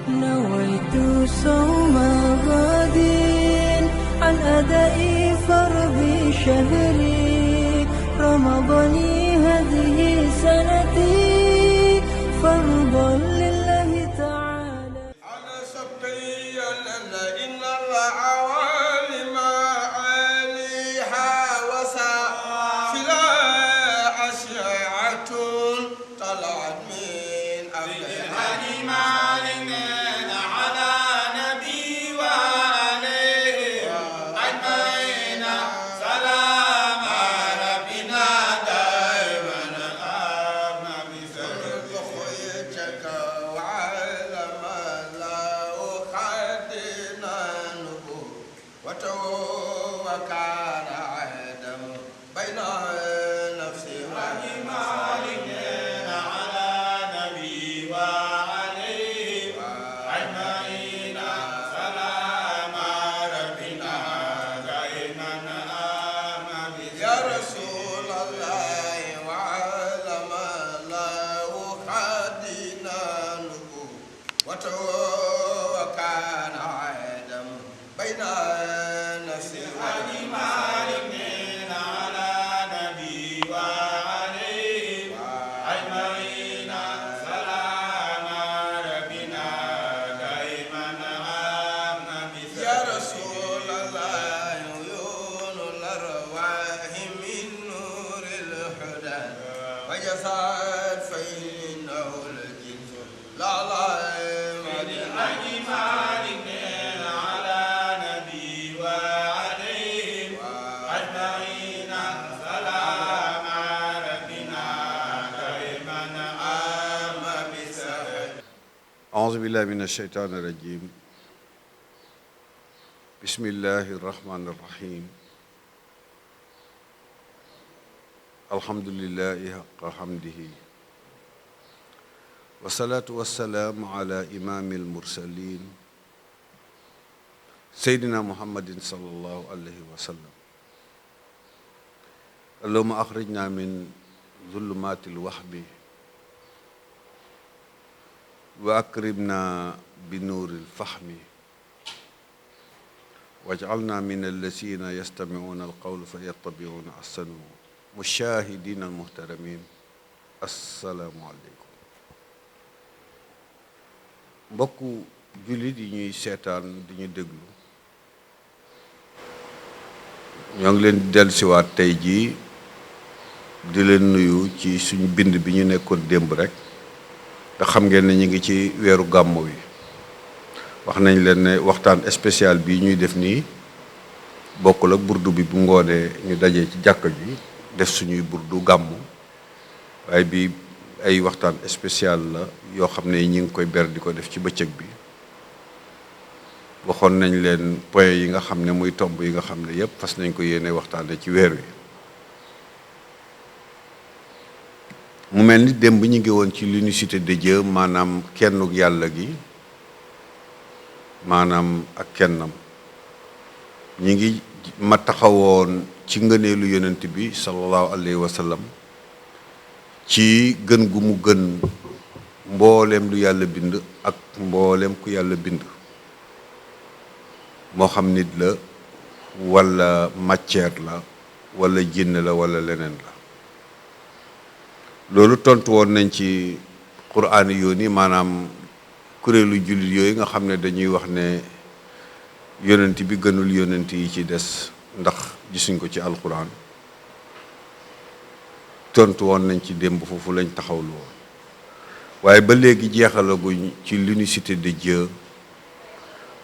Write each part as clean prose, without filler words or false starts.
نويت صوم غد عن أداء فرض شهري رمضان هذه سنتي فرضا لله تعالى. على سبقي إن العوالم عليها وسافلا أشعة طلعت من أبلها وكان عهدا بين نفسي وإيمان على نبي وعليه أجمعين سلام ربنا دائما آمن يا رسول الله وعلم الله خدنا نبوته وكان عهدا بين وجسد فإنه الجنس لا لا على نبي وعليه أجمعين سلام ربنا دائما آمن بسهل. أعوذ بالله من الشيطان الرجيم. بسم الله الرحمن الرحيم. الحمد لله حق حمده والصلاة والسلام على إمام المرسلين سيدنا محمد صلى الله عليه وسلم. اللهم أخرجنا من ظلمات الوهم وأكرمنا بنور الفهم واجعلنا من الذين يستمعون القول فيتبعون أحسنه. مشاهدين المحترمين assalaamu aleykum. mbokku jullit yi ñuy seetaan di ñu déglu ñoo ngi leen di dellusiwaat tey jii di leen nuyu ci suñu bind bi ñu nekkoon démb rek nga xam ngeen ne ñu ngi ci weeru gàmmu wi wax nañ leen ne waxtaan spécial bi ñuy def nii bokkul ak burdu bi bu ngoonee ñu dajee ci jàkka ji def suñuy burdu gàmmu waaye bi ay waxtaan spécial la yoo xam ne ñi ngi koy ber di ko def ci bëccëg bi waxoon nañ leen point yi nga xam ne muy tomb yi nga xam ne yépp fas nañ ko yéene waxtaane ci weer wi. mu mel ni démb ñu ngi woon ci l'unicité de Dieu maanaam kennuk yàlla gi maanaam ak kennam ñi ngi ma taxawoon ci ngëneelu yonent bi sallallahu alayhi wa sallam ci gën gu mu gën mbooleem lu yàlla bind ak mbooleem ku yàlla bind moo xam nit la walla matière la walla jinn la walla leneen la. loolu tontu woon nañ ci quraan yoon yi maanaam kuréelu jullit yooyu nga xam ne dañuy wax ne yonent bi gënul yonent yi ci des ndax gisuñ ko ci alquran. tontu woon nañ ci démb foofu lañ taxawlu woon waaye ba léegi jeexalaguñ ci l'unicité de Dieu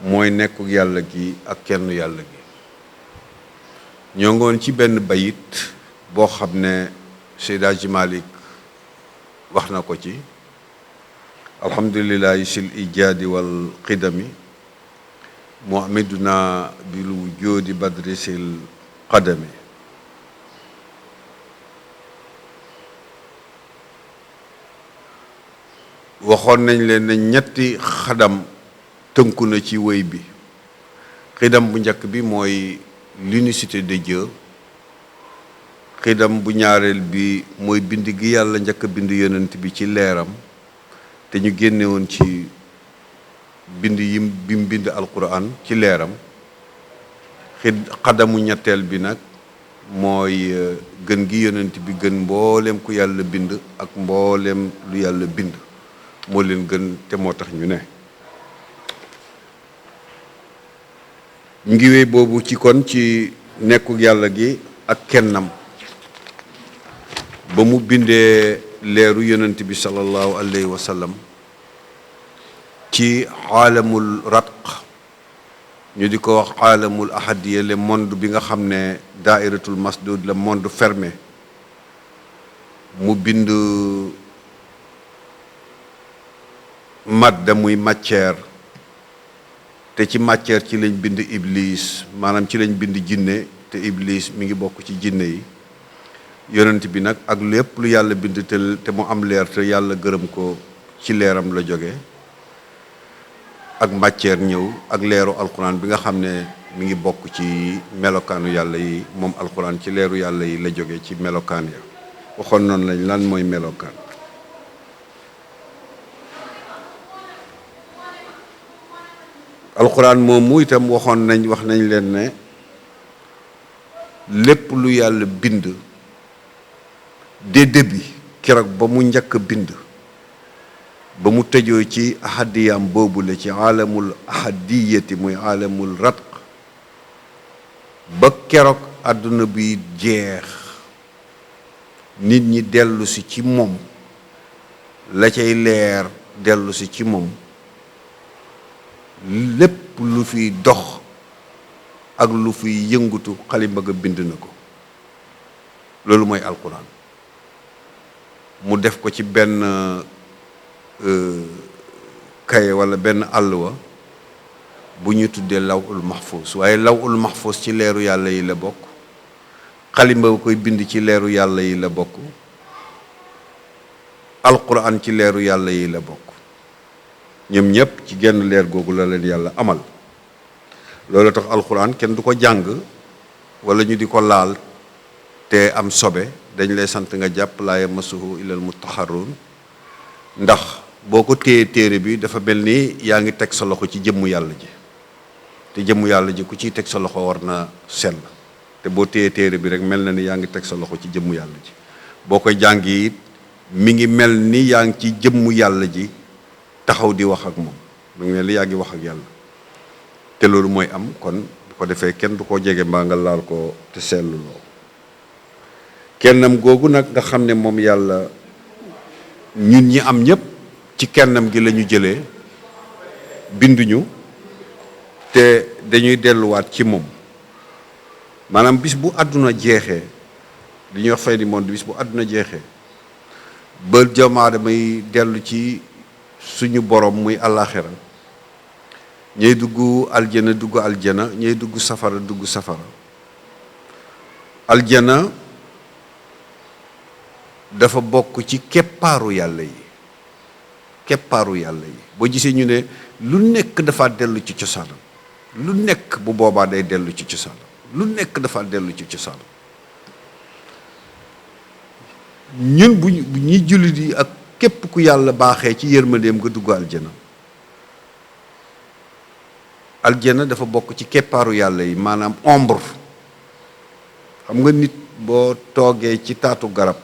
mooy nekku yàlla gi ak kenn yàlla gi. ñoo ngoon ci benn bayit boo xam ne Seydi Hadji Malick wax na ko ci alhamdulillahi sil ijaadi wal qidami muhammaduna bil wujudi badri sil qadami. waxoon nañ leen ne ñetti xadam tënku na ci wéy bi. xidam bu njëkk bi mooy l'unicité de Dieu. xidam bu ñaareel bi mooy bind gi yàlla njëkk bind yonent bi ci leeram te ñu génne woon ci bind yim bi mu bind alquran ci leeram xadamu ñetteel bi nag mooy gën gi yonent bi gën mbooleem ku yàlla bind ak mbooleem lu yàlla bind moo leen gën te moo tax ñu ne ñu ngi wéy boobu ci kon ci nekku yàlla gi ak kennam ba mu bindee leeru yonent bi sallallahu alayhi wa sallam ci aalamul ratq ñu di ko wax aalamul ahadiya le monde bi nga xam ne daairatul masdud le monde fermé mu bind madda muy matière te ci matière ci lañ bind iblis maanaam ci lañ bind jinne te iblis mi ngi bokk ci jinne yi yonent bi nag ak lépp lu yàlla bind te mu am leer te yàlla gërëm ko ci leeram la jóge ak matière ñëw ak leeru alquran bi nga xam ne mi ngi bokk ci melokaanu yàlla yi moom alquran ci leeru yàlla yi la jóge ci melokaan ya waxoon noonu lañ lan mooy melokaan alquran moom mu itam wax nañ leen ne lépp lu yàlla bind dès début keroog ba mu njëkk a bind ba mu tëjoo ci ahadiyam boobule ci aalamul ahadiyati muy aalamul ratq ba keroog àdduna bi jeex nit ñi dellu si ci moom la cay leer dellu si ci moom lépp lu fiy dox ak lu fiy yëngutu xalima ga bind na ko loolu mooy alquran mu def ko ci benn kaye wala benn àlluwa bu ñu tuddee lawul mahfuz waaye lawul mahfuz ci leeru yàlla yi la bokk xalima ba koy bind ci leeru yàlla yi la bokk alquran ci leeru yàlla yi la bokk ñoom ñëpp ci genn leer googu la leen yàlla amal loolu tax alquran kenn du ko jàng wala ñu di ko laal te am sobe dañ lay sant nga jàpp laa yamassuhu illal mutahharun ndax boo ko téye téere bi dafa mel ni yaa ngi teg sa loxo ci jëmmu yàlla ji te jëmmu yàlla ji ku ciy teg sa loxo war na sell te boo téye téere bi rek mel na ni yaa ngi teg sa loxo ci jëmmu yàlla ji boo koy jàngi it mi ngi mel ni yaa ngi ci jëmmu yàlla ji taxaw di wax ak moom mi ngi mel ni yaa ngi wax ak yàlla te loolu mooy am kon bu ko defee kenn du ko jege mbaa nga laal ko te selluloo kennam googu nag nga xam ne moom yàlla ñun ñi am ñëpp ci kennam gi la ñu jëlee binduñu te dañuy delluwaat ci moom maanaam bis bu àdduna jeexee li ñuy wax fin du monde bis bu àdduna jeexee ba doomu aadama yi dellu ci suñu borom muy àllaaxira ñay dugg aljana ñay dugg safara aljana dafa bokk ci keppaaru yàlla yi boo gisee ñu ne lu nekk dafa dellu ci cosaanam lu nekk bu boobaa day dellu ci cosaanam lu nekk dafa dellu ci cosaanam ñun bu ñuy jullit yi ak képp ku yàlla baaxee ci yërmandeem nga dugg aljana dafa bokk ci keppaaru yàlla yi maanaam ombre xam nga nit boo toogee ci taatu garab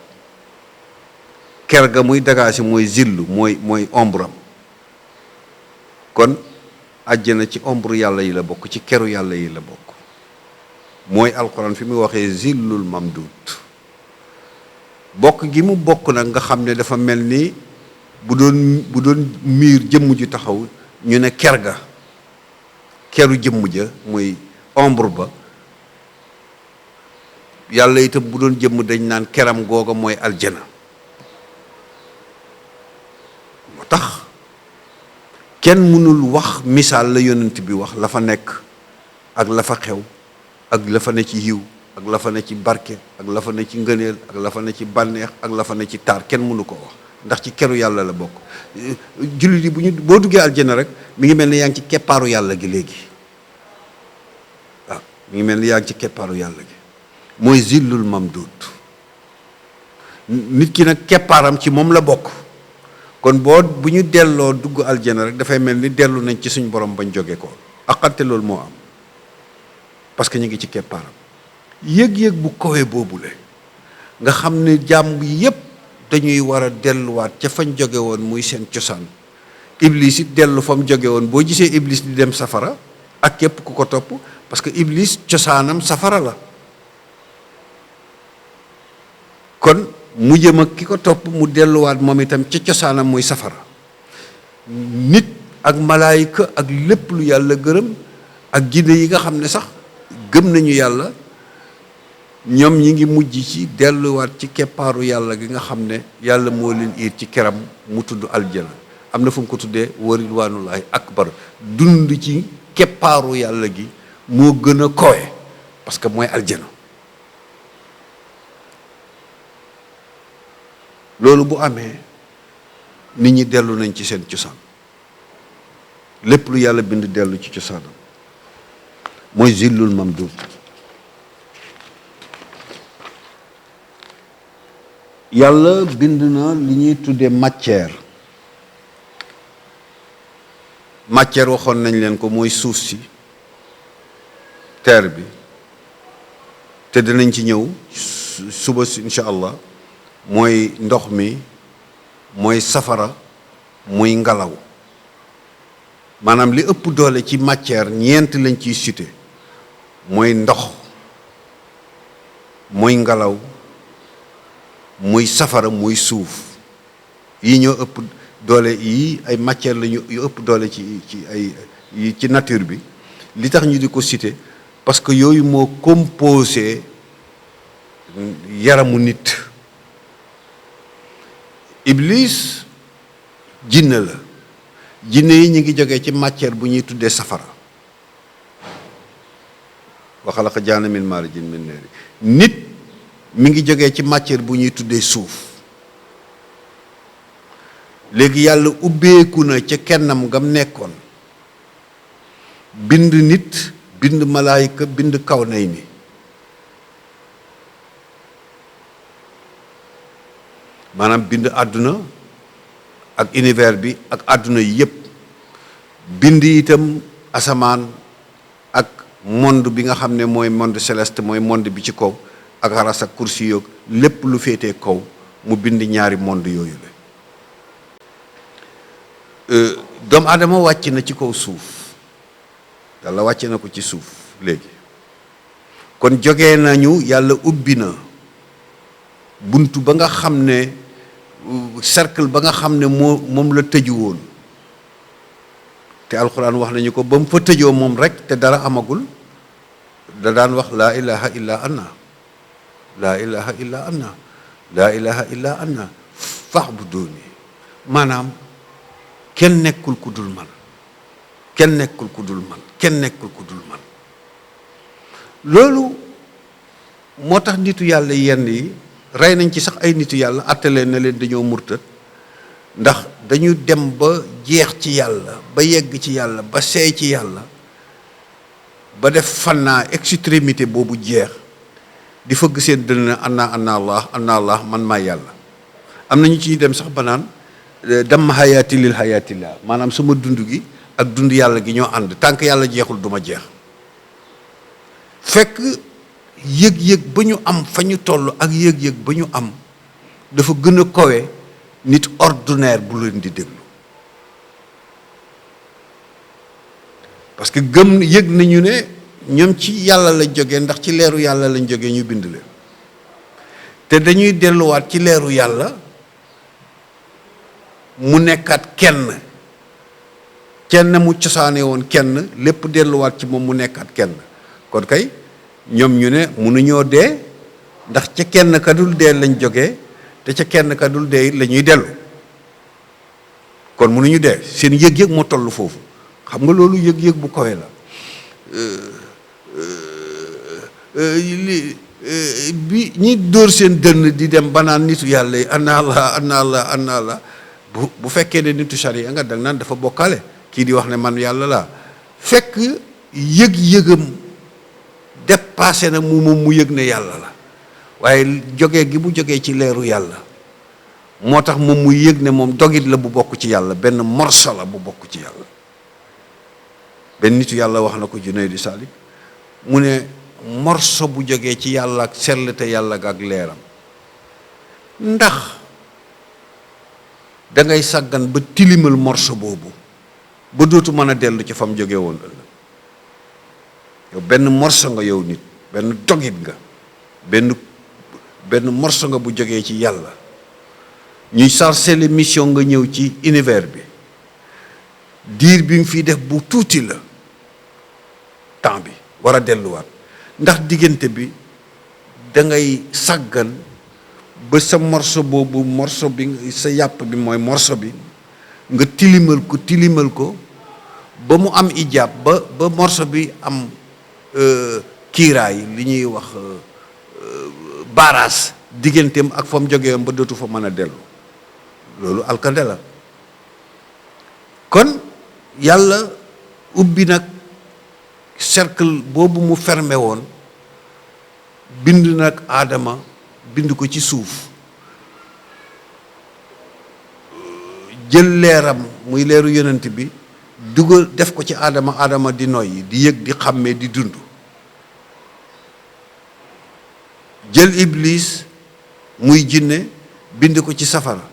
ker ga muy dagaasi mooy zillu mooy ombre am kon àjjana ci ombre yàlla yi la bokk ci keru yàlla yi la bokk mooy alxuraan fi muy waxee zillul mamdud bokk gi mu bokk nag nga xam ne dafa mel ni bu doon miir jëmm ju taxaw ñu ne ker ga keru jëmm ja muy ombre ba yàlla itam bu doon jëmm dañ naan keram googa mooy aljana moo tax kenn mënul wax misaal la yonent bi wax la fa nekk ak la fa xew ak la fa ne ci yiw ak la fa ne ci barke ak la fa ne ci ngëneel ak la fa ne ci bànneex ak la fa ne ci taar kenn mënu ko wax ndax ci keru yàlla la bokk jullit yi boo duggee aljana rek mi ngi mel ni yaa ngi ci keppaaru yàlla gi léegi waaw mi ngi mel ni yaa ngi ci keppaaru yàlla gi mooy zillul mamdud nit ki nag keppaaram ci moom la bokk kon bu ñu delloo dugg aljana rek dafay mel ni dellu nañ ci suñ borom bañ jóge ko aqante loolu moo am parce que ñu ngi ci keppaaram yëg-yëg bu kawe boobule nga xam ne jàmm yépp dañuy war a delluwaat ca fañ jóge woon muy seen cosaan iblis it dellu fa mu jóge woon boo gisee iblis di dem safara ak képp ku ko topp parce que iblis cosaanam safara la kon mu jëm ak ki ko topp mu delluwaat moom itam ca cosaanam muy safara nit ak malaayika ak lépp lu yàlla gërëm ak jinne yi nga xam ne sax gëm nañu yàlla ñoom ñi ngi mujj ci delluwaat ci keppaaru yàlla gi nga xam ne yàlla moo leen iir ci keram mu tudd aljana am na fu mu ko tuddee wa ridwanullahi akbar dund ci keppaaru yàlla gi moo gën a kowe parce que mooy aljana loolu bu amee nit ñi dellu nañ ci seen cosaan lépp lu yàlla bind dellu ci cosaanam mooy zillul mamdud yàlla bind na li ñuy tuddee matière waxoon nañ leen ko mooy suuf si terre bi te dinañ ci ñëw suba si incha allah mooy ndox mi mooy safara muy ngelaw maanaam li ëpp doole ci matière ñeent lañ ciy cité mooy ndox muy ngelaw muy safara muy suuf yi ñoo ëpp doole yi ay matière lañu yu ëpp doole ci nature bi li tax ñu di ko cité parce que yooyu moo composé yaramu nit iblis jinne la jinne yi ñu ngi jógee ci matière bu ñuy tuddee safara wa xalaqa jaana min maarijin min naari nit mi ngi jógee ci matière bu ñuy tuddee suuf léegi yàlla ubbeeku na ca kennam ngam nekkoon bind nit bind malaayika bind kaw nay ni maanaam bind àdduna ak univers bi ak àdduna yi yépp bind itam asamaan ak monde bi nga xam ne mooy monde céleste mooy monde bi ci kaw ak aras ak kursi yoog lépp lu féetee kaw mu bind ñaari monde yooyu la doomu aadama wàcc na ci kaw suuf yàlla wàcc na ko ci suuf léegi kon jógee nañu yàlla ubbi na buntu ba nga xam ne cercle ba nga xam ne moom la tëju woon te alxuraan wax nañu ko ba mu fa tëjoo moom rek te dara amagul da daan wax laa ilaha illa anna laa ilaha illa anna laa ilaha illa anna fa'buduni maanaam kenn nekkul ku dul man kenn nekkul ku dul man kenn nekkul ku dul man loolu moo tax nitu yàlla yenn yi rey nañ ci sax ay nitu yàlla attaleen na leen dañoo murtat ndax dañu dem ba jeex ci yàlla ba yegg ci yàlla ba seey ci yàlla ba def fannaa extrémité boobu jeex di fëgg seen dënn anna allah man maa yàlla am na ñu ciy dem sax ba naan dam hayaati lil hayaatillah maanaam sama dund gi ak dund yàlla gi ñoo ànd tànk yàlla jeexul duma jeex fekk yëg-yëg ba ñu am fa ñu toll ak yëg-yëg ba ñu am dafa gën a kowe nit ordinaire bu leen di déglu parce que yëg nañu ne ñoom ci yàlla lañ jógee ndax ci leeru yàlla lañ jógee ñu bind leen te dañuy delluwaat ci leeru yàlla mu nekkaat kenn mu cosaane woon kenn lépp delluwaat ci moom mu nekkaat kenn kon kay ñoom ñu ne mënuñoo dee ndax ca kenn ka dul dee lañ jógee te ca kenn ka dul dee la ñuy dellu kon mënuñu dee seen yëg-yëg moo toll foofu xam nga loolu yëg-yëg bu kawe la bi ñi dóor seen dënn di dem banaan nitu yàlla yi anna allah bu fekkee ne nitu sharia nga dag naan dafa bokkaale kii di wax ne man yàlla laa fekk yëg-yëgam dépassé na mu yëg ne yàlla la waaye jógee gi mu jógee ci leeru yàlla moo tax moom muy yëg ne moom dogit la bu bokk ci yàlla, benn morso la bu bokk ci yàlla. benn nitu yàlla wax na ko Junayd Salik mu ne morso bu jógee ci yàlla ak sellte yàlla ak leeram, ndax dangay sàggan ba tilimal morso boobu ba dootu mën a dellu ci fam jóge woon ëllëg. yow benn morso nga, yow nit benn dogit nga, benn morso nga bu jógee ci yàlla. ñuy chargé les mission nga ñëw ci univers bi, diir bi mu fiy def bu tuuti la, temps bi war a delluwaat, ndax diggante bi dangay sàggan ba sa morso boobu, morso bi sa yàpp bi mooy morso bi, nga tilimal ko ba mu am ijaab, ba morso bi am kiiraay, li ñuy wax baaraas digganteem ak fa mu jógee ba dootu fa mën a dellu. loolu alkande la. kon yàlla ubbi nag cercle boobu mu fermé woon, bind nag Aadama, bind ko ci suuf, jël leeram muy leeru yonent bi dugal def ko ci Aadama, Aadama di noyyi, di yëg, di xàmmee, di dund. jël Iblis muy jinne bind ko ci safara.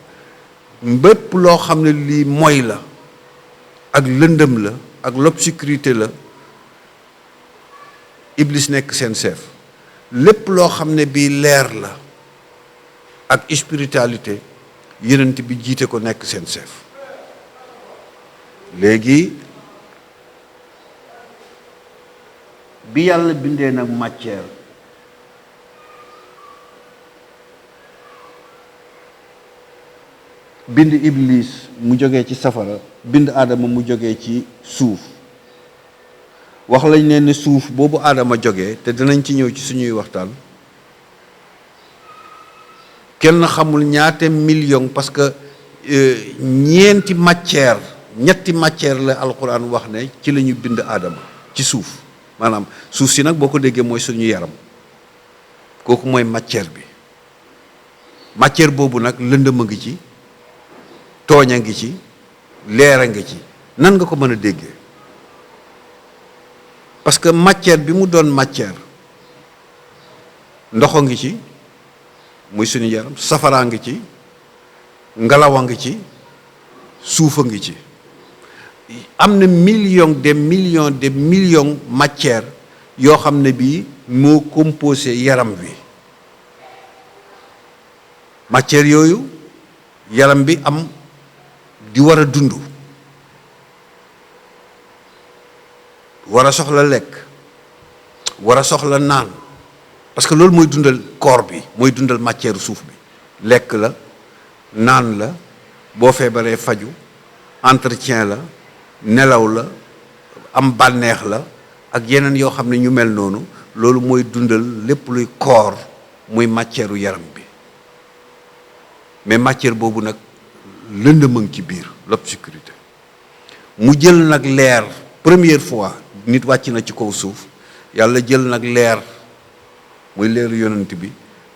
mbépp loo xam ne lii mooy la ak lëndëm la ak l'obscurité la, Iblis nekk seen chef. lépp loo xam ne bii leer la ak spiritualité, yonent bi jiite ko, nekk seen chef. léegi bi yàlla bindee nag matière, bind Iblis mu jógee ci safara, bind Aadama mu jógee ci suuf. wax lañ ne suuf boobu Aadama jógee, te dinañ ci ñëw ci suñuy waxtaan, kenn xamul ñaate million, parce que ñeenti matière, ñetti matière la alquran wax ne ci la ñu bind Aadama ci suuf. maanaam suuf si nag boo ko déggee mooy suñu yaram, kooku mooy matière bi. matière boobu nag lëndëm a ngi ci, tooñ a ngi ci, leer a ngi ci. nan nga ko mën a déggee? parce que matière bi mu doon matière, ndox a ngi ci muy suñu yaram, safaraa ngi ci, ngelaw a ngi ci, suuf a ngi ci. am na millions de millions matière yoo xam ne bii moo composé yaram wi. matière yooyu yaram bi am di war a dund, war a soxla lekk, war a soxla naan, parce que loolu mooy dundal corps bi, mooy dundal matière suuf bi. lekk la, naan la, boo feebaree faju, entretien la, nelaw la, am bànneex la, ak yeneen yoo xam ne ñu mel noonu. loolu mooy dundal lépp luy corps, muy matière yaram bi. mais matière boobu nag lëndëm a ngi ci biir, l'obscurité. mu jël nag leer, première fois nit wàcc na ci kaw suuf, yàlla jël nag leer muy leeru yonent bi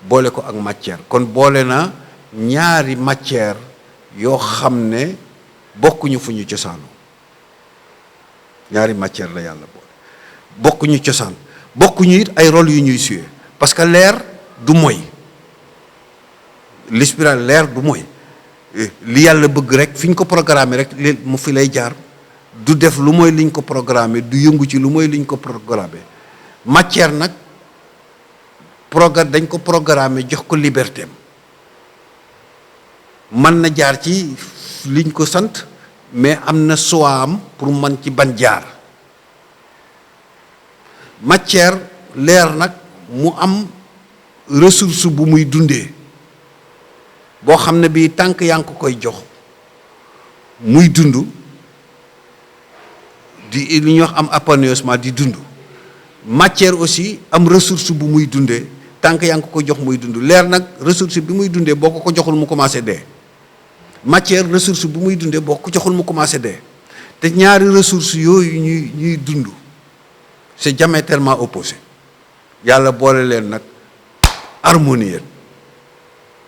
boole ko ak matière. kon boole na ñaari matière yoo xam ne bokkuñu fu ñu cosaanoo. ñaari matière la yàlla boole, bokkuñu cosaan, bokkuñu it ay rôle yu ñuy suyee. parce que leer du moy, l'esprit leer du moy, li yàlla bëgg rek fi ñu ko programmé rek mu fi lay jaar, du def lu mooy liñ ko programmé, du yëngu ci lu mooy liñ ko programmé. matière nag dañ ko programmé, jox ko liberté, mën na jaar ci liñ ko sant, mais am na choix am pour mën ci ban jaar. matière leer nag mu am ressource bu muy dundee, boo xam ne bii tànk yaa ngi ko koy jox muy dund, di li ñuy wax am épanouissement di dund. matière aussi am ressource bu muy dundee, tànk yaa ngi ko koy jox muy dund. leer nag ressource bi muy dundee boo ko joxul mu commencé dee. matière ressource bu muy dundee boo ko joxul mu commencé dee. te ñaari ressources yooyu ñuy dund, c'est diamétralement opposé. yàlla boole leen nag harmonier,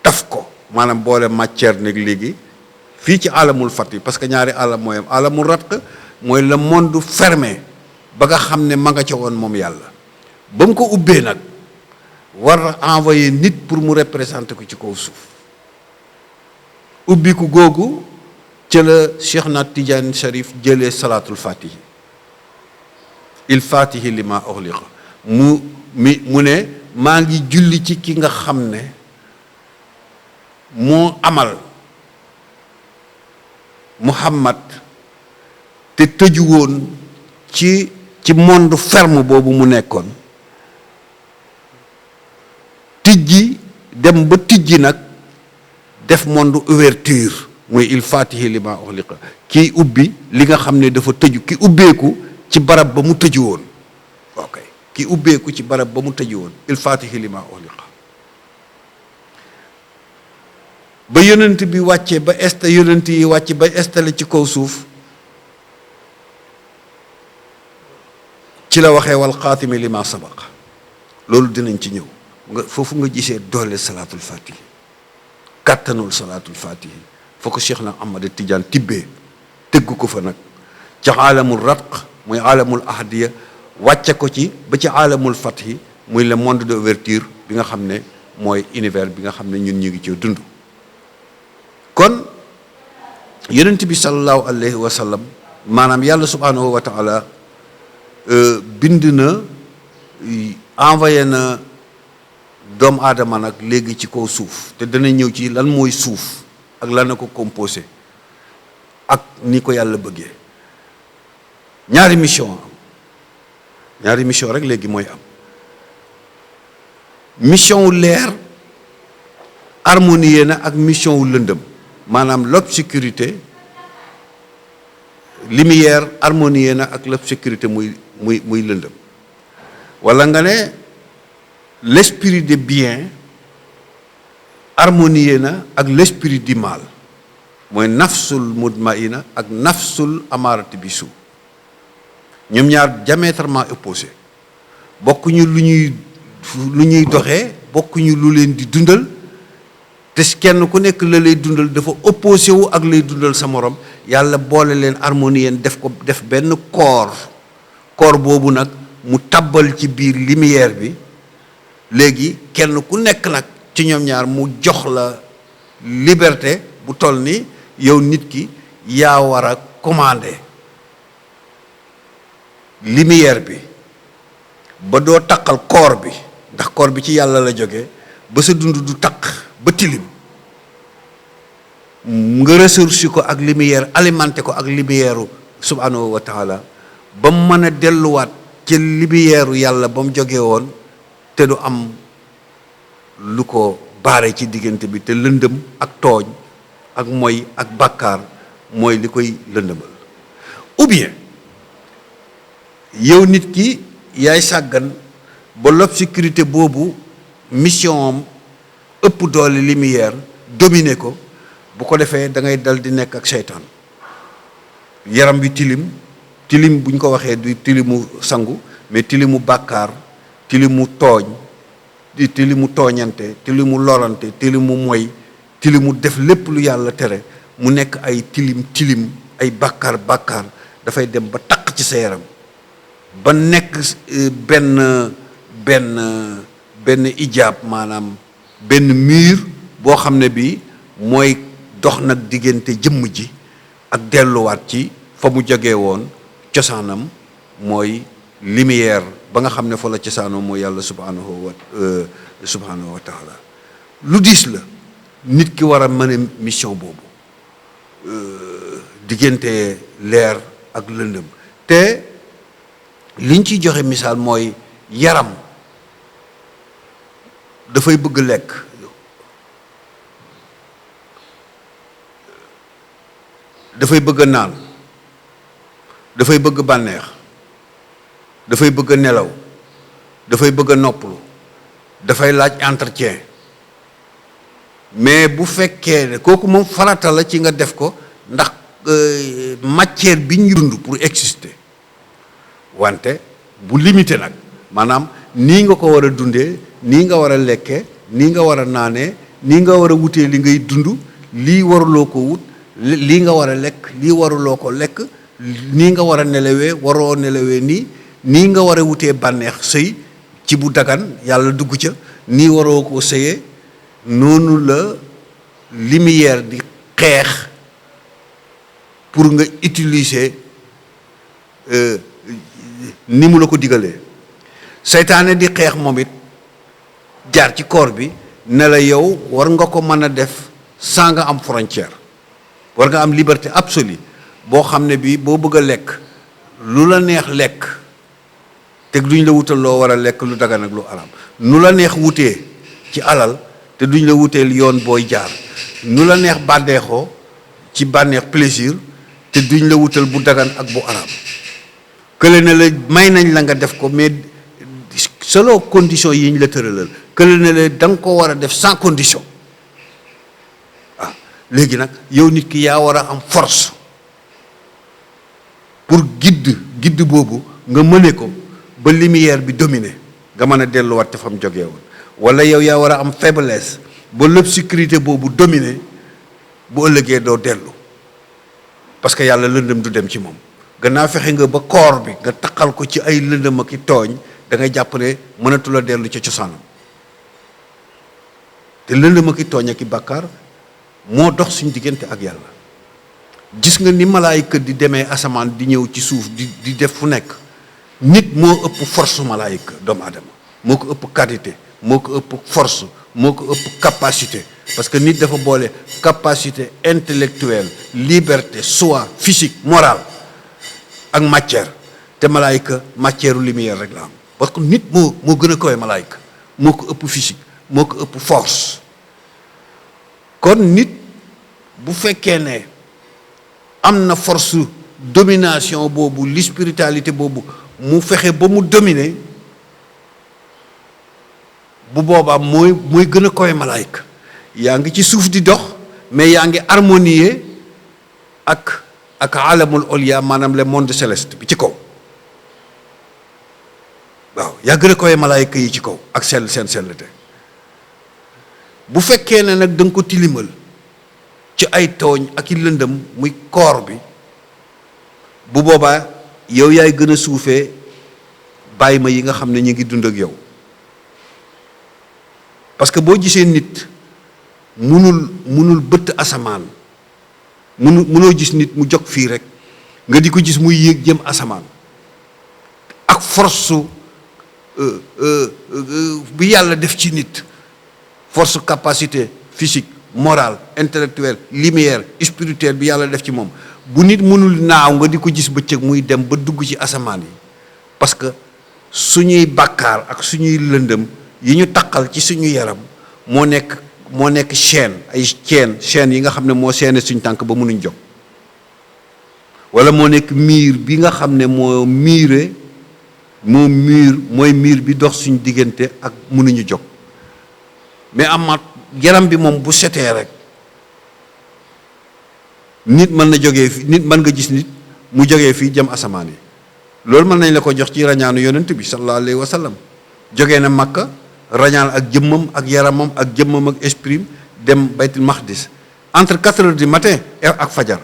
taf ko maanaam boole matière nag léegi fii ci alamul fati parce que ñaari alam mooy am alamul ratq mooy le monde fermé ba nga xam ne ma nga ca woon moom yàlla ba mu ko ubbee nag war a envoyé nit pour mu représenter ko ci kaw suuf ubbi ko googu ca la Cheikh na Tidiane Cherif jëlee salaatul fatihi il fatihi li ma ughliqa mu ne maa ngi julli ci ki nga xam ne moo amal Muhammad te tëju woon ci monde ferme boobu mu nekkoon tijji dem ba tijji nag def monde ouverture mooy il fatihi li ma ughliqa kii ubbi li nga xam ne dafa tëju ki ubbeeku ci barab ba mu tëju woon ok ki ubbeeku ci barab ba mu tëju woon il fatihi li ma ughliqa ba yonent bi wàccee ba yonent yi wàcce ba installé ci kaw suuf ci la waxee wal xaatimi li ma sabaqa loolu dinañ ci ñëw nga foofu nga gisee doole salaatul fatihi kàttanul salaatul fatihi foo ko Cheikh na Ahmad Tidiane tibbee tëgg ko fa nag ci aalamul ratq muy aalamul ahadiya wàcce ko ci ba ci aalamul fathi muy le monde d'ouverture bi nga xam ne mooy univers bi nga xam ne ñun ñu ngi ci dund kon yonent bi sallallahu alayhi wa sallam maanaam yàlla subhanahu wa taala bind na envoyé na doomu aadama nag léegi ci kaw suuf te dana ñëw ci lan mooy suuf ak lan na ko composé ak ni ko yàlla bëggee ñaari mission rek léegi mooy am mission wu leer harmonié na ak mission wu lëndëm maanaam l'obscurité lumière harmonié na ak l'obscurité muy lëndëm wala nga ne l'esprit de bien harmonié na ak l'esprit du mal mooy nafsul mutmaïna ak nafsul amarati bisu ñoom ñaar diamétralement opposé bokkuñu lu ñuy doxee bokkuñu lu leen di dundal te kenn ku nekk la lay dundal dafa opposé wu ak lay dundal sa morom yàlla boole leen harmonie def benn corps boobu nag mu tabbal ci biir lumière bi léegi kenn ku nekk nag ci ñoom ñaar mu jox la liberté bu toll ni yow nit ki yaa war a commander lumière bi ba doo taqal corps bi ndax corps bi ci yàlla la jóge ba sa dund du taq ba tilim nga ressource ko ak lumière alimenté ko ak lumière subhanahu wa taala ba mu mën a delluwaat ci lumière yàlla ba mu jógee woon te du am lu ko baare ci diggante bi te lëndëm ak tooñ ak moy ak bàkkaar mooy li koy lëndëmal ou bien yow nit ki yaay sàggan ba l'obscurité boobu mission am ëpp doole lumière dominer ko bu ko defee da ngay dal di nekk ak seytaan yaram bi tilim buñ ko waxee du tilimu sangu mais tilimu bàkkaar tilimu tooñ tilimu tooñante tilimu lorante tilimu moy tilimu def lépp lu yàlla tere mu nekk ay tilim ay bàkkaar dafay dem ba taq ci sa yaram ba nekk benn ijaab maanaam benn mur boo xam ne bi mooy dox nag diggante jëmm ji ak delluwaat ci fa mu jógee woon cosaanam mooy lumière ba nga xam ne fa la cosaanam mooy yàlla subhanahu wa taala lu diis la nit ki war a mën a mission boobu diggante leer ak lëndëm te liñ ciy joxe misaal mooy yaram dafay bëgg lekk dafay bëgg naan dafay bëgg bànneex dafay bëgg nelaw dafay bëgg noppalu dafay laaj entretien mais bu fekkee ne kooku moom farata la ci nga def ko ndax matière bi ñu dund pour exister wante bu limité nag maanaam nii nga ko war a dundee nii nga war a lekkee nii nga war a naanee nii nga war a wutee li ngay dund, lii waruloo ko wut, lii nga war a lekk, lii waruloo ko lekk, nii nga war a nelawee waroo nelawee nii nga war a wutee bànneex sëy ci bu dagan yàlla dugg ca, nii waroo ko sëyee. noonu la lumière di xeex pour nga utiliser ni mu la ko digalee. seytaane di xeex moom it jaar ci corps bi ne la yow war nga ko mën a def sans nga am frontière, war nga am liberté absolue boo xam ne bii boo bëgg a lekk lu la neex lekk te duñ la wutal loo war a lekk lu dagan ak lu araam, nu la neex wutee ci alal te duñ la wuteel yoon booy jaar, nu la neex bànneexoo ci bànneex plaisir te duñ la wutal bu dagan ak bu araam. kële ne la may nañ la nga def ko mais selon condition yi ñu la tëralal, kële ne la da nga ko war a def sans condition. waaw léegi nag yow nit ki yaa war a am force pour guide boobu nga mëne ko ba lumière bi dominer nga mën a delluwaat te fa mu jógee woon. wala yow yaa war a am faiblesse ba l'obscurité boobu dominer bu ëllëgee doo dellu parce que yàlla lëndëm du dem ci moom. gannaaw fexe nga ba koor bi nga taqal ko ci ay lëndëm ak i tooñ, da ngay jàpp ne mënatu la dellu ca cosaanam. te lëndëm ak i tooñ ak i bàkkaar moo dox suñu diggante ak yàlla. gis nga ni malaayika di demee asamaan di ñëw ci suuf di def fu nekk, nit moo ëpp force malaayika doomu aadama, moo ko ëpp qualité, moo ko ëpp force, moo ko ëpp capacité, parce que nit dafa boole capacité intellectuelle, liberté, choix physique, morale ak matière. te malaayika matière lumière rek la am, parce que nit moo gën a koy malaayika, moo ko ëpp physique, moo ko ëpp force. kon nit bu fekkee ne am na force domination boobu, li spiritualité boobu mu fexe ba mu dominer, bu boobaa mooy gën a koy malaayika. yaa ngi ci suuf di dox mais yaa ngi harmonier ak alamul olya, maanaam le monde céleste bi ci kaw. waaw yaa gën a koy malaayika yi ci kaw ak seen sellte. bu fekkee ne nag da nga ko tilimal ci ay tooñ ak i lëndëm muy koor bi, bu boobaa yow yaay gën a suufee bàyyi ma yi nga xam ne ñu ngi dund ak yow. parce que boo gisee nit munul bëtt asamaan, munoo gis nit mu jog fii rek nga di ko gis muy yéeg jëm asamaan ak force bi yàlla def ci nit, force capacité physique, morale, intellectuelle, lumière, spirituelle bi yàlla def ci moom. bu nit mënul naaw nga di ko gis bëccëg muy dem ba dugg ci asamaan yi, parce que suñuy bàkkaar ak suñuy lëndëm yi ñu taqal ci suñu yaram moo nekk chaîne, ay chaîne yi nga xam ne moo seene suñ tànk ba mënuñ jóg, wala moo nekk miir bi nga xam ne mooy miir bi dox suñ diggante ak mënuñu jóg. mais amaat yaram bi moom bu setee rek nit mën na jógee fi, nit mën nga gis nit mu jógee fii jëm asamaan yi. loolu mën nañ la ko jox ci rañaanu yonent bi sallallahu alayhi wa sallam. jógee na Makka rañaan ak jëmmam ak yaramam ak jëmmam ak esprit dem baytul maqdis entre 4 heures du matin ak fajar.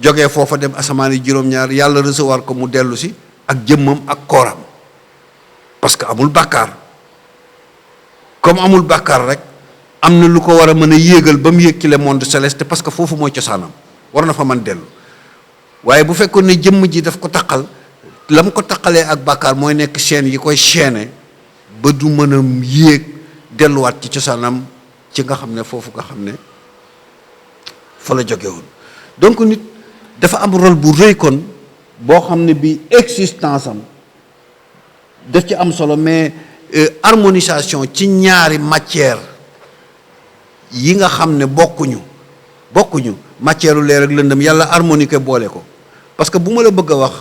jógee foofa dem asamaan yi juróom-ñaar, yàlla recevoir ko mu dellu si ak jëmmam ak kooram, parce que amul bàkkaar. comme amul bàkkaar rek am na lu ko war a mën a yéegal ba mu yéeg ci le monde céleste, parce que foofu mooy cosaanam, war na fa mën dellu. waaye bu fekkoon ne jëmm ji daf ko taqal, la mu ko taqalee ak bàkkaar mooy nekk chaîne yi koy chaîner ba du mën a yéeg delluwaat ci cosaanam, ci nga xam ne foofu nga xam ne fa la jóge woon. donc nit dafa am rôle bu rëy kon boo xam ne bi existence am daf ci am solo, mais harmonisation ci ñaari matière yi nga xam ne bokkuñu matière leer ak lëndëm, yàlla harmonique boole ko. parce que bu ma la bëgg a wax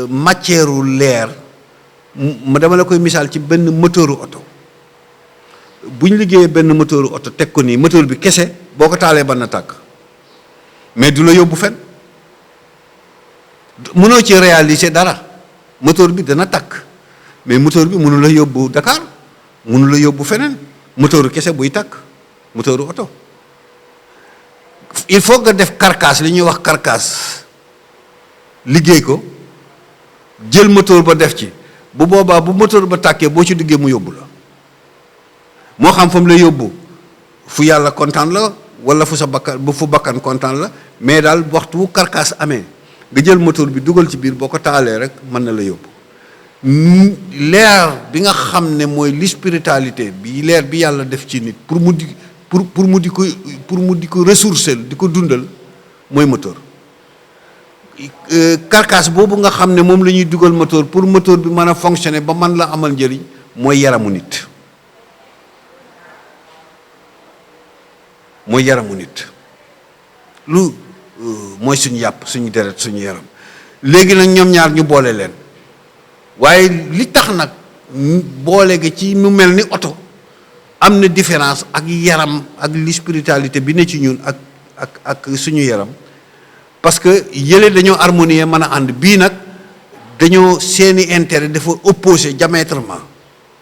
matière leer, ma dama la koy misaal ci benn moteuru oto. bu ñu liggéeyee benn moteuru oto teg ko nii, moteur bi kese boo ko taalee ban na tàkk, mais du la yóbbu fen, mënoo ci réaliser dara. moteur bi dana tàkk mais moteur bi mënu la yóbbu Dakar, mënu la yóbbu feneen, moteur kese buy tàkk moteuru oto il faut nga def carcasse li ñuy wax carcasse liggéey ko jël moteur ba def ci bu boobaa bu moteur ba tàkkee boo ci duggee mu yóbbu la moo xam fa mu la yóbbu fu yàlla kontaan la wala fu sa bakkan bu fu bakkan kontaan la mais daal waxtu wu carcasse amee nga jël moteur bi dugal ci biir boo ko taalee rek mën na la yóbbu leer bi nga xam ne mooy li spiritualité bi leer bi yàlla def ci nit pour mu di ko ressourcer di ko dundal mooy moteur carcasse boobu nga xam ne moom la ñuy dugal moteur pour moteur bi mën a fonctionner ba man la amal njëriñ mooy yaramu nit lu mooy suñu yàpp suñu deret suñu yaram léegi nag ñoom ñaar ñu boole leen waaye li tax nag boole gi ci mu mel ni oto am na différence ak yaram ak li spiritualité bi ne ci ñun ak suñu yaram parce que yële dañoo harmonier mën a ànd bii nag dañoo seeni intérêt dafa opposé diamétralement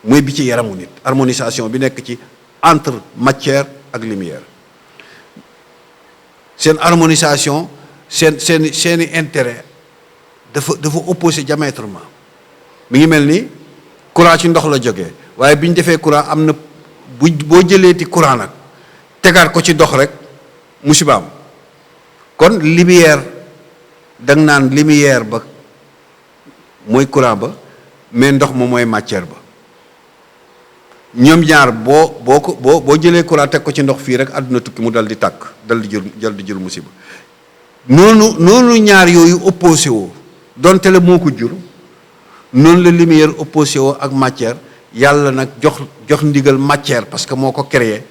mooy bi ci yaramu nit harmonisation bi nekk ci entre matière ak lumière seen harmonisation seeni intérêt dafa opposé diamétralement mi ngi mel ni courant ci ndox la jógee waaye bi ñu defee courant am na boo jëleeti courant nag tegaat ko ci ndox rek musibaam kon lumière danga naan lumière ba mooy courant ba mais ndox ma mooy matière ba ñoom ñaar boo jëlee courant teg ko ci ndox fii rek àdduna tukki mu dal di tàkk dal di jël musiba noonu ñaar yooyu opposé woo donte la moo ko jur noonu la lumière opposé woo ak matière yàlla nag jox ndigal matière parce que moo ko créé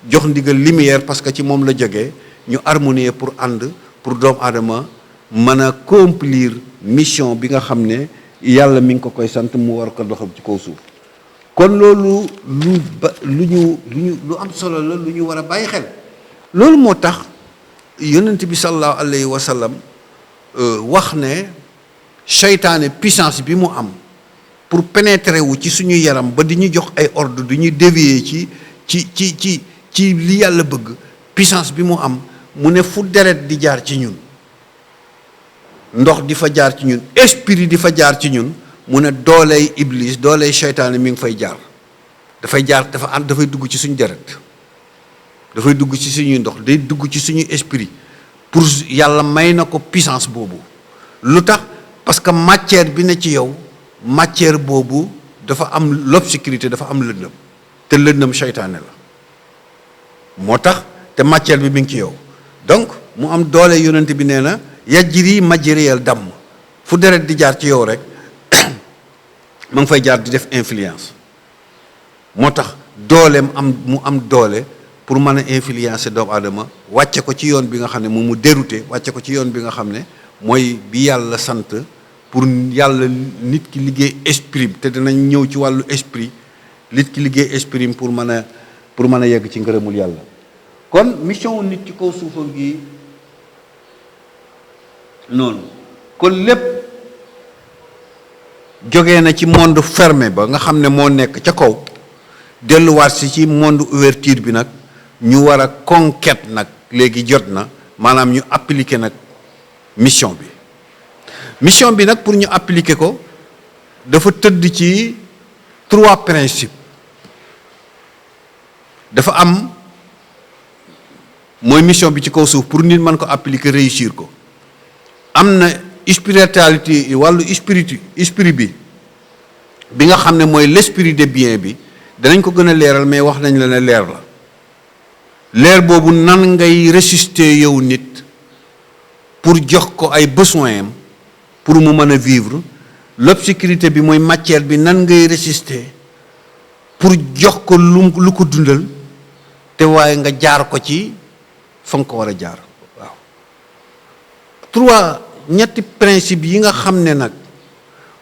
jox ndigal lumière parce que ci moom la jógee ñu harmonier pour ànd pour doomu aadama mën a accomplir mission bi nga xam ne yàlla mi ngi ko koy sant mu war ko doxal ci kaw suuf kon loolu lu am solo la lu ñu war a bàyyi xel loolu moo tax yonent bi sallallahu alayhi wa sallam wax ne seytaane puissance bi mu am pour pénétrer wu ci suñu yaram ba di ñu jox ay ordre du ñu dévier ci li yàlla bëgg puissance bi mu am mu ne fu deret di jaar ci ñun ndox di fa jaar ci ñun esprit di fa jaar ci ñun mu ne dooley iblis dooley seytaane mi ngi fay jaar dafay dugg ci suñu deret dafay dugg ci suñuy ndox day dugg ci suñu esprit pour yàlla may na ko puissance boobu lu tax parce que matière bi ne ci yow matière boobu dafa am l'obscurité dafa am lëndëm te lëndëm seytaane la moo tax te matière bi mi ngi ci yow donc mu am doole yonent bi nee na yajri majriyal damm fu deret di jaar ci yow rek ma ngi fay jaar di def influence moo tax dooleem mu am doole pour mën a influencer doomu aadama wàcce ko ci yoon bi nga xam ne moom mu dérouté wàcce ko ci yoon bi nga xam ne mooy bi yàlla sant pour yàlla nit ki liggéey esprit te dinañ ñëw ci wàllu esprit nit ki liggéey esprit pour mën a yegg ci ngërëmul yàlla kon mission nit ci kaw suufam gi noonu kon lépp jógee na ci monde fermé ba nga xam ne moo nekk ca kaw delluwaat si ci monde ouverture bi nag ñu war a conquête nag léegi jot na maanaam ñu appliquer nag mission bi nag pour ñu appliquer ko dafa tëdd ci 3 principes dafa am mooy mission bi ci kaw suuf pour nit mën ko appliquer réussir ko am na spiritualité wàllu esprit bi nga xam ne mooy l'esprit de bien bi danañ ko gën a leeral mais wax nañ la ne leer la leer boobu nan ngay résister yow nit pour jox ko ay besoins am pour mu mën a vivre l'obscurité bi mooy matière bi nan ngay résister pour jox ko lu ko dundal te waaye nga jaar ko ci fa nga ko war a jaar waaw ñetti principe yi nga xam ne nag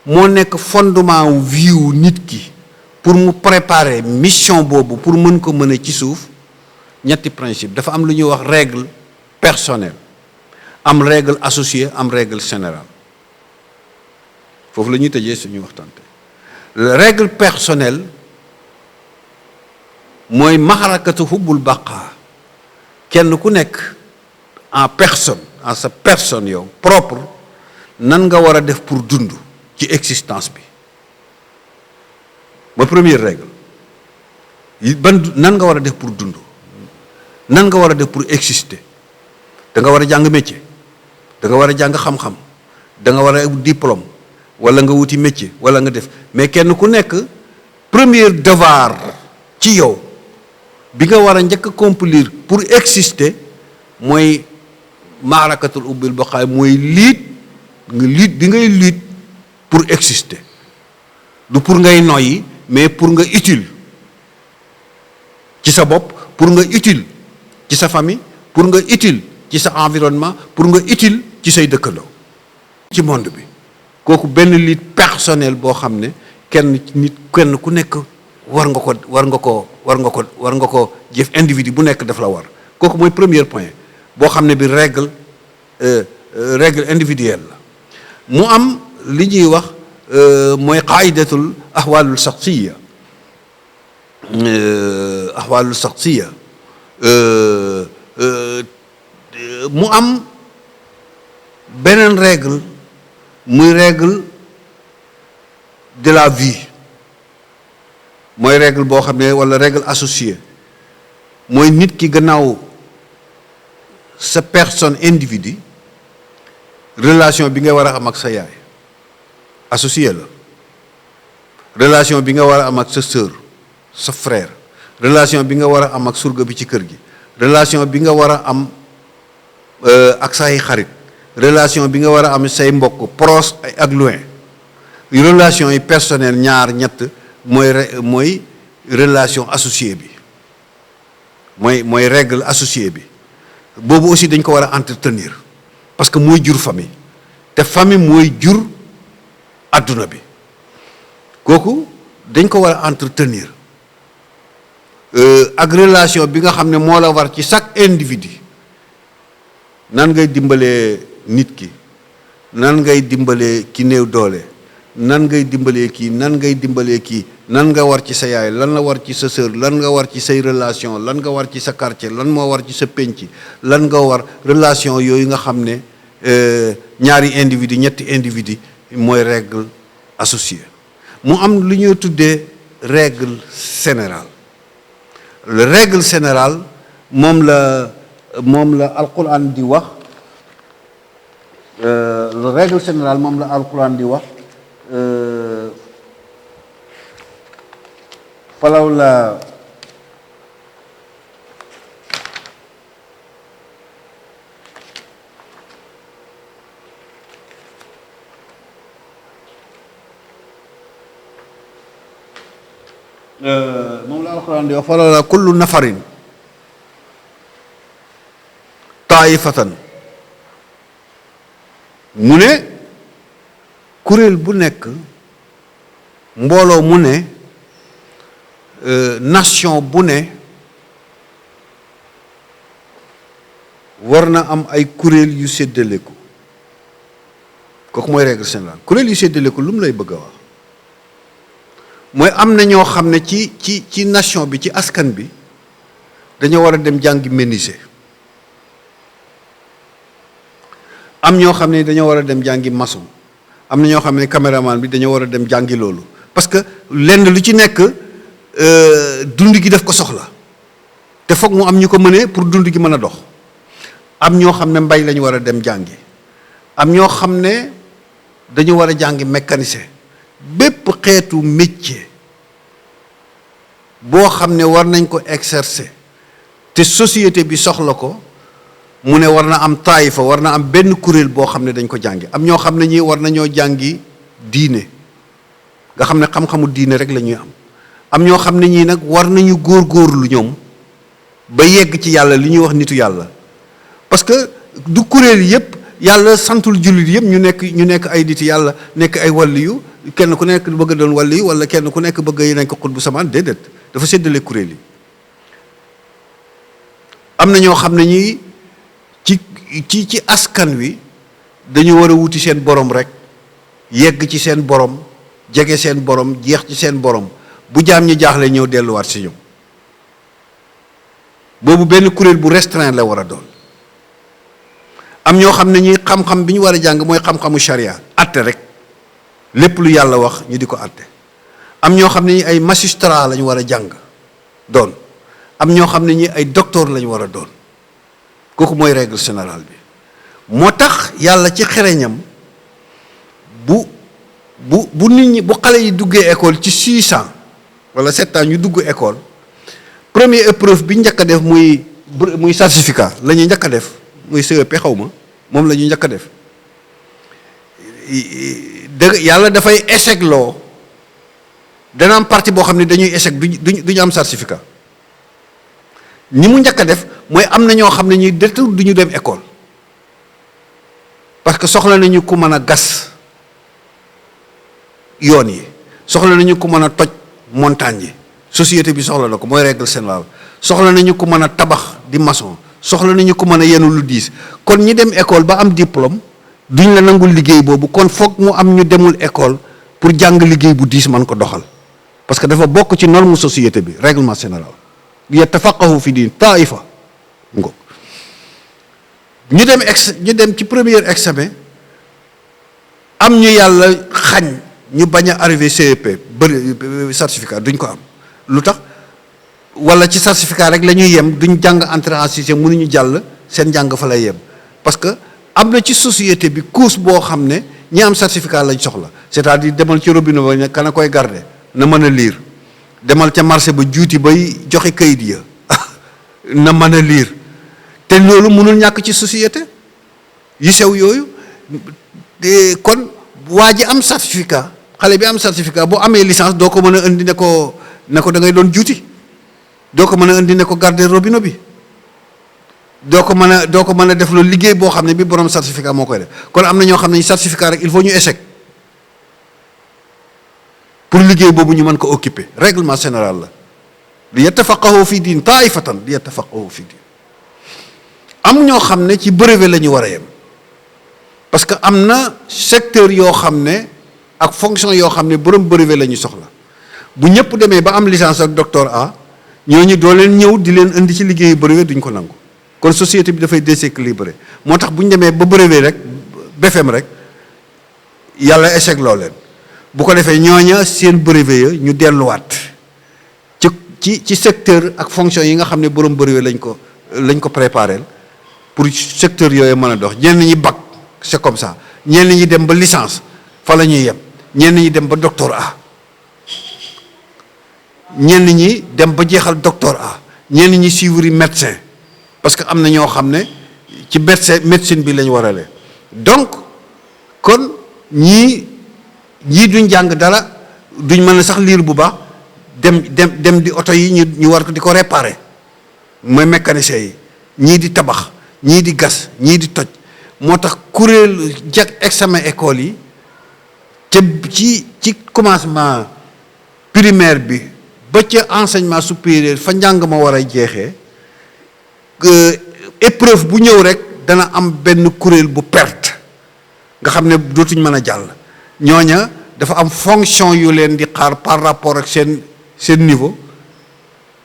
moo nekk fondement wu vie wu nit ki pour mu préparer mission boobu pour mën ko mën a ci suuf ñetti principe dafa am lu ñuy wax règle personnelle am règle associée am règle générale foofu la ñuy tëjee suñu waxtaan tey règle personnelle mooy maxarakatu hubbul baqa kenn ku nekk en personne en sa personne yow propre nan nga war a def pour dund ci existence bi mooy première règle nan nga war a def pour dund nan nga war a def pour exister da nga war a jàng métier da nga war a jàng xam-xam da nga war a diplôme wala nga wuti métier wala nga def mais kenn ku nekk premier devoir ci yow bi nga war a njëkk accomplir pour exister mooy maarakatul ubbil baqaay mooy liit bi ngay liit pour exister du pour ngay noyyi mais pour nga utile ci sa bopp pour nga utile ci sa famille pour nga utile ci sa environnement pour nga utile ci say dëkkandoo ci monde bi kooku benn liit personnel boo xam ne kenn ku nekk war nga ko jëf individu bu nekk daf la war kooku mooy premier point boo xam ne bi règle individuelle la mu am li ñuy wax mooy qaidatul ahwalul shakhsiyya mu am beneen règle muy règle de la vie mooy règle boo xam ne walla règle associée mooy nit ki gannaaw sa personne individu relation bi nga war a am ak sa yaay associé la relation bi nga war a am ak sa sœur sa frère relation bi nga war a am ak surga bi ci kër gi relation bi nga war a am ak say xarit relation bi nga war a am say mbokk proche ak loin relation yi personnelle ñaar ñett mooy relation associée bi mooy règle associée bi boobu aussi dañ ko war a entretenir parce que mooy jur famille te famille mooy jur adduna bi kooku dañ ko war a entretenir ak relation bi nga xam ne moo la war ci chaque individu nan ngay dimbalee nit ki nan ngay dimbalee ki néew doole nan ngay dimbalee kii nan ngay dimbalee kii nan nga war ci sa yaay lan la war ci sa sœur lan nga war ci say relation lan nga war ci sa quartier lan moo war ci sa penc lan nga war relation yooyu nga xam ne ñaari individu ñetti individu mooy règle associée mu am lu ñuy tuddee règle générale le règle générale moom la alquran di wax le règle générale moom la alquran di wax falaw la moom la alquran di wax falaw la kullu nafarin taifatan mu ne kuréel bu nekk mbooloo mu ne nation bu ne war na am ay kuréel yu séddaleku kooku mooy règle générale kuréel yu séddaleku lu mu lay bëgg a wax mooy am na ñoo xam ne ci nation bi ci askan bi dañoo war a dem jàngi menuisier am ñoo xam ne dañoo war a dem jàngi maçon am na ñoo xam ne caméraman bi dañoo war a dem jàngi loolu parce que lenn lu ci nekk dund gi daf ko soxla te foog mu am ñu ko mënee pour dund gi mën a dox am ñoo xam ne mbay lañu war a dem jàngi am ñoo xam ne dañu war a jàngi mécanicien bépp xeetu métier boo xam ne war nañ ko exercer te société bi soxla ko mu ne war na am taayifa war na am benn kuréel boo xam ne dañ ko jàngi am ñoo xam ne ñii war nañoo jàngi diine nga xam ne xam-xamu diine rek la ñuy am ñoo xam ne ñii nag war nañu góorgóorlu ñoom ba yegg ci yàlla li ñuy wax nitu yàlla parce que du kuréel yépp yàlla santul jullit yépp ñu nekk ay nit yàlla nekk ay waliyu kenn ku nekk bëgg doon waliyu wala kenn ku nekk bëgg yi nekk xutbu samaan déedéet dafa séddale kuréel yi am na ñoo xam ne ñii ci askan wi dañu war a wuti seen borom rek yegg ci seen borom jege seen borom jeex ci seen borom bu jaam ñi jaaxle ñëw delluwaat si ñoom boobu benn kuréel bu restreint la war a doon. am ñoo xam ne ñi xam-xam bi ñu war a jàng mooy xam-xamu charia atte rek lépp lu yàlla wax ñu di ko atte. am ñoo xam ne ñi ay magistrat la ñu war a jàng doon. am ñoo xam ne ñi ay docteur la ñu war a doon. kooku mooy règle générale bi. moo tax yàlla ci xereñam bu nit ñi bu xale yi duggee école ci 6 ans wala 7 ans ñu dugg école première épreuve bi njëkk a def muy certificat la ñuy njëkk a def muy CEP xaw ma moom la ñuy njëkk a def dëgg yàlla dafay échec loo dana am partie boo xam ne dañuy échec duñu am certificat ni mu njëkk a def mooy am na ñoo xam ne ñuy détour du ñu dem école parce que soxla nañu ku mën a gas yoon yi soxla nañu ku mën a toj montagne yi société bi soxla na ko mooy règle générale soxla nañu ku mën a tabax di maçon soxla nañu ku mën a yenu lu diis kon ñi dem école ba am diplôme duñ la nangul liggéey boobu kon foog mu am ñu demul école pour jàng liggéey bu diis man ko doxal parce que dafa bokk ci norme société bi règlement général yatafaqahu fi diin taifa ngo ñu dem ci premier examen am ñu yàlla xañ ñu bañ a arrivé CEP bëri certificat duñ ko am lu tax wala ci certificat rek la ñuy yem duñ jàng entrée en sixième mënuñu jàll seen jàng fa lay yem parce que am na ci société bi course boo xam ne ñi am certificat lañ soxla c'est-à-dire demal ci robinet ba ne kana koy garder na mën a lire demal ca marché ba juuti bay joxe kayit ya na mën a lire te loolu mënul ñàkk ci société yu sew yooyu kon waa ji am certificat xale bi am certificat boo amee licence doo ko mën a indi ne ko da ngay doon juuti doo ko mën a indi ne ko garder robinet bi doo ko mën a def loolu liggéey boo xam ne bi borom certificat moo koy def kon am na ñoo xam ne certificat rek il faut ñu échec pour liggéey boobu ñu mën ko occuper règlement général la li yattafaqahu fi diin taifatan li yattafaqahu fi diin am ñoo xam ne ci brevet la ñu war a yem parce que am na secteur yoo xam ne ak fonction yoo xam ne borom brevet la ñu soxla bu ñëpp demee ba am licence ak docteur A ñooñu doo leen ñëw di leen indi ci liggéeyu brevet duñ ko nangu kon société bi dafay déséquilibré moo tax bu ñu demee ba brevet rek BFEM rek yàlla échec loo leen bu ko defee ñooña seen brevet ya ñu delluwaat ci secteur ak fonction yi nga xam ne borom brevet lañ ko préparé pour secteur yooyu mën a dox ñenn ñi bac c'est comme ça ñenn ñi dem ba licence fa la ñuy yem ñenn ñi dem ba doctorat ñenn ñi dem ba jeexal doctorat ñenn ñi suivre médecin parce que am na ñoo xam ne ci médecine bi lañ warale donc kon ñii duñ jàng dara duñ mën a sax lire bu baax dem di oto yi ñu war ko di ko réparer mooy mécanicien yi ñii di tabax ñii di gas ñii di toj moo tax kuréel examen école yi te ci commencement primaire bi ba ca enseignement supérieur fa njàng ma war a jeexee épreuve bu ñëw rek dana am benn kuréel bu perte nga xam ne dootuñ mën a jàll ñooña dafa am fonction yu leen di xaar par rapport ak seen niveau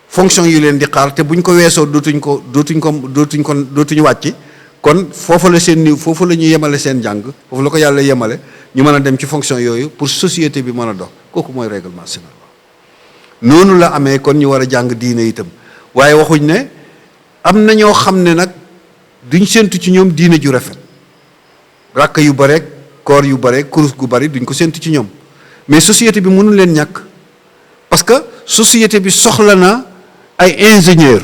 fonction yu leen di xaar te buñ ko weesoo dootuñ wàcc kon foofu la seen niveau foofu la ñu yemale seen njàng foofu la ko yàlla yemale ñu mën a dem ci fonction yooyu pour société bi mën a dox kooku mooy règlement général noonu la amee kon ñu war a jàng diine itam waaye waxuñ ne am na ñoo xam ne nag duñ séntu ci ñoom diine ju rafet rakk yu bare koor yu bare kurus gu bari duñ ko séntu ci ñoom mais société bi mënul leen ñàkk parce que société bi soxla na ay ingénieur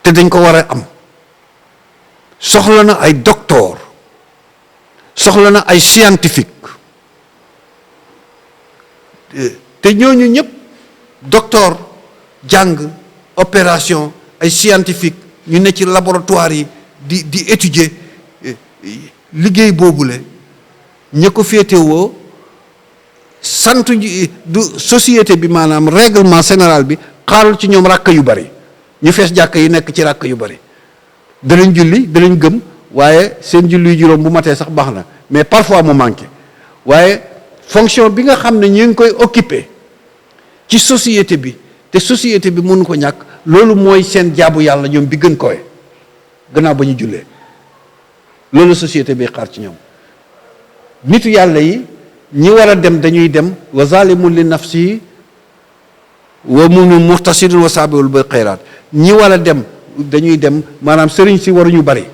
te dañ ko war a am soxla na ay docteur soxla na ay scientifique te ñooñu ñëpp docteur jàng opération ay scientifique ñu ne ci laboratoire yi di étudier liggéey boobule ña ko féetewoo sant du société bi maanaam règlement général bi xaarul ci ñoom ràkk yu bari ñu fees jàkk yi nekk ci ràkk yu bari danañ julli danañ gëm waaye seen julli yu juróom bu matee sax baax na mais parfois mu manqué waaye fonction bi nga xam ne ñu ngi koy occupé ci société bi te société bi mënu ko ñàkk loolu mooy seen jaabu yàlla ñoom bi gën kowe gannaaw ba ñu jullee loolu société bi xaar ci ñoom nitu yàlla yi ñi war a dem dañuy dem wa zalimun li nafsi wa mu'minun muhtasidun wa sabiul bil xayraat ñi war a dem dañuy dem maanaam sëriñ si waruñu bari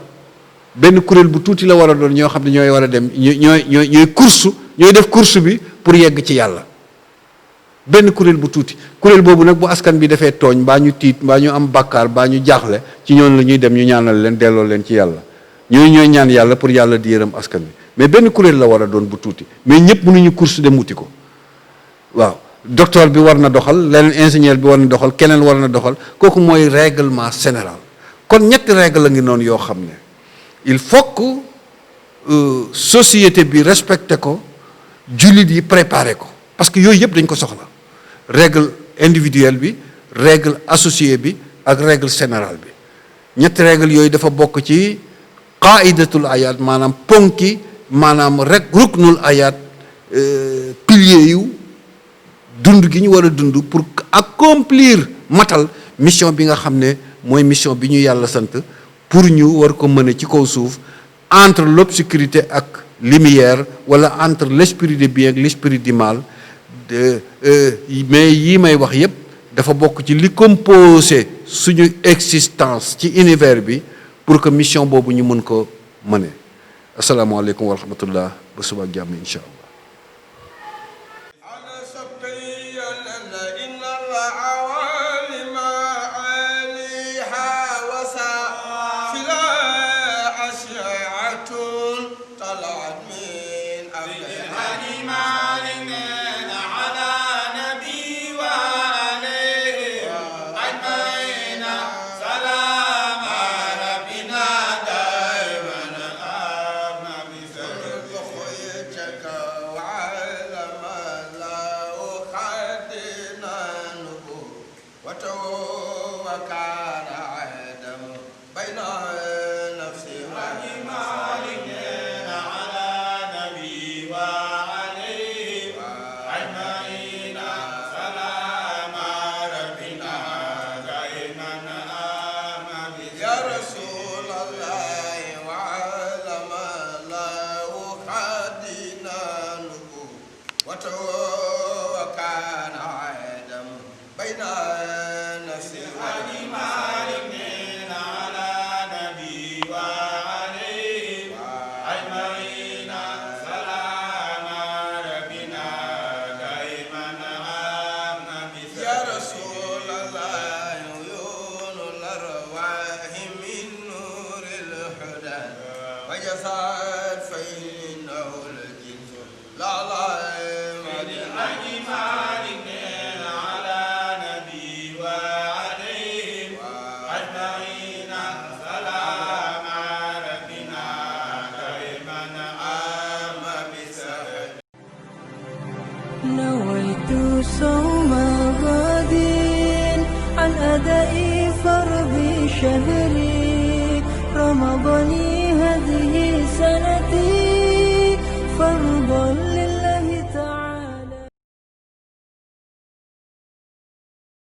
benn kuréel bu tuuti la war a doon ñoo xam ne ñooy war a dem ñooy course ñooy def course bi pour yegg ci yàlla benn kuréel bu tuuti kuréel boobu nag bu askan bi defee tooñ mbaa ñu tiit mbaa ñu am bàkkaar mbaa ñu jaaxle ci ñoon la ñuy dem ñu ñaanal leen delloo leen ci yàlla ñooy ñaan yàlla pour yàlla di yërëm askan bi mais benn kuréel la war a doon bu tuuti mais ñëpp mënuñu course dem wuti ko waaw docteur bi war na doxal leneen ingénieur bi war na doxal keneen war na doxal kooku mooy règlement général kon ñetti règle la ngi noonu yoo xam ne il faut que société bi respecté ko jullit yi préparé ko parce que yooyu yëpp dañ ko soxla règle individuelle bi règle associée bi ak règle générale bi ñetti règle yooyu dafa bokk ci qaidatul ayat maanaam ponki maanaam rek ruknul ayat pilier yu dund gi ñu war a dund pour accomplir matal mission bi nga xam ne mooy mission bi ñu yàlla sant pour ñu war ko mën a ci kaw suuf entre l'obscurité ak lumière wala entre l'esprit de bien ak l'esprit du mal mais yii may wax yépp dafa bokk ci li composé suñu existence ci univers bi pour que mission boobu ñu mën ko mëne asalaamaaleykum wa rahmatullah ba suba ak jàmm insha allah نويت صوم غد عن أداء فرض شهري رمضان